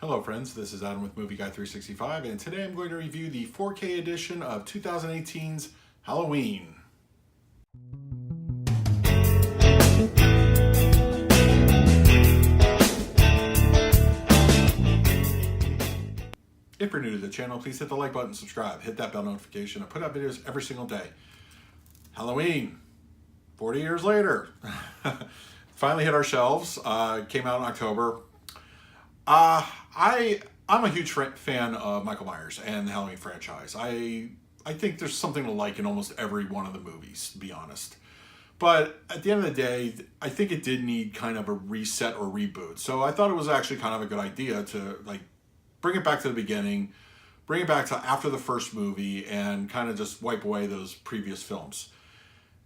Hello friends, this is Adam with Movie Guy 365, and today I'm going to review the 4K edition of 2018's Halloween. If you're new to the channel, please hit the like button, subscribe, hit that bell notification. I put out videos every single day. Halloween, 40 years later. Finally hit our shelves, came out in October. I'm a huge fan of Michael Myers and the Halloween franchise. I think there's something to like in almost every one of the movies, to be honest. But at the end of the day, I think it did need kind of a reset or reboot. So I thought it was actually kind of a good idea to bring it back to the beginning, bring it back to after the first movie, and kind of just wipe away those previous films.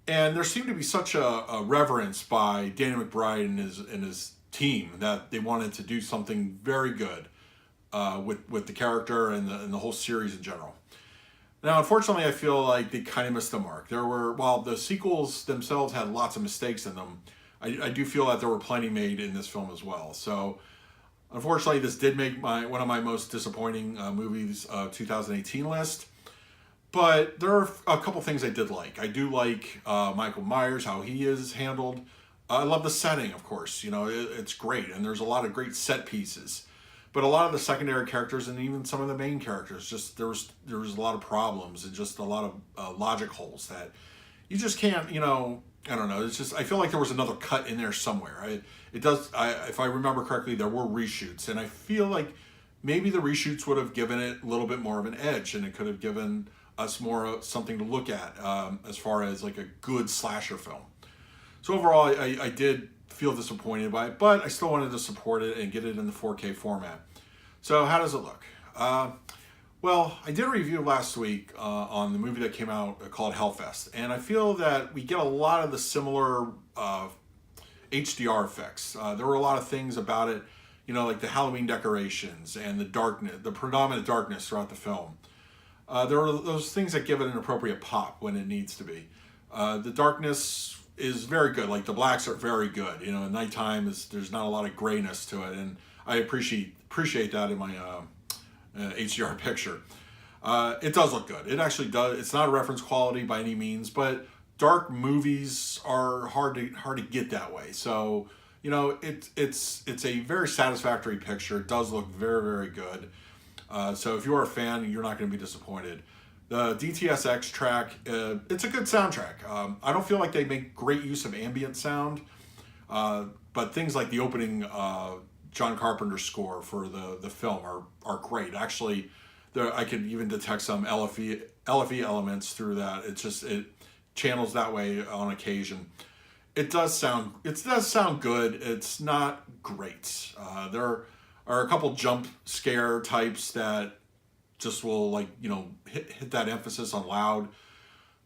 And there seemed to be such a reverence by Danny McBride and his team that they wanted to do something very good with the character and the whole series in general. Now, unfortunately, I feel like they kind of missed the mark. While the sequels themselves had lots of mistakes in them, I do feel that there were plenty made in this film as well. So, unfortunately, this did make one of my most disappointing movies of 2018 list. But there are a couple things I did like. I do like Michael Myers, how he is handled. I love the setting, of course. You know, it's great, and there's a lot of great set pieces. But a lot of the secondary characters and even some of the main characters, just there was a lot of problems and just a lot of logic holes that you just can't, I don't know. It's just, I feel like there was another cut in there somewhere. If I remember correctly, there were reshoots, and I feel like maybe the reshoots would have given it a little bit more of an edge, and it could have given us more something to look at as far as like a good slasher film. So overall, I did feel disappointed by it, but I still wanted to support it and get it in the 4K format. So how does it look? Well, I did a review last week on the movie that came out called Hellfest, and I feel that we get a lot of the similar HDR effects. There were a lot of things about it, like the Halloween decorations and the darkness, the predominant darkness throughout the film. There are those things that give it an appropriate pop when it needs to be. The darkness is very good. Like the blacks are very good. At nighttime there's not a lot of grayness to it, and I appreciate that in my HDR picture. It does look good. It actually does. It's not a reference quality by any means, but dark movies are hard to get that way. So it's a very satisfactory picture. It does look very, very good. So if you're a fan, you're not going to be disappointed. The DTS:X track, it's a good soundtrack. I don't feel like they make great use of ambient sound, but things like the opening John Carpenter score for the film are great. Actually, I could even detect some LFE elements through that. It channels that way on occasion. It does sound good. It's not great. There are a couple jump scare types that just will hit that emphasis on loud,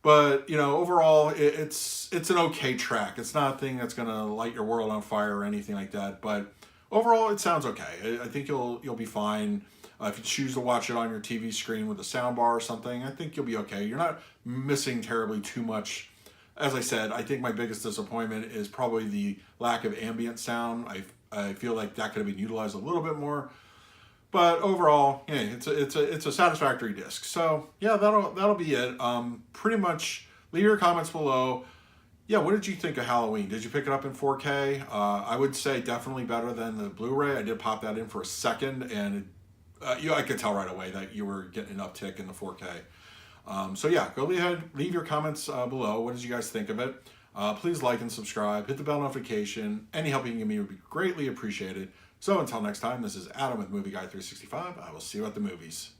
but overall it's an okay track. It's not a thing that's gonna light your world on fire or anything like that, but overall it sounds okay. I think you'll be fine. If you choose to watch it on your TV screen with a sound bar or something, I think you'll be okay. You're not missing terribly too much. As I said, I think my biggest disappointment is probably the lack of ambient sound. I feel like that could have been utilized a little bit more. But overall, yeah, it's a satisfactory disc. So yeah, that'll be it. Pretty much leave your comments below. Yeah, what did you think of Halloween? Did you pick it up in 4K? I would say definitely better than the Blu-ray. I did pop that in for a second, and I could tell right away that you were getting an uptick in the 4K. So yeah, go ahead, leave your comments below. What did you guys think of it? Please like and subscribe. Hit the bell notification. Any help you can give me would be greatly appreciated. So until next time, this is Adam with Movie Guy 365. I will see you at the movies.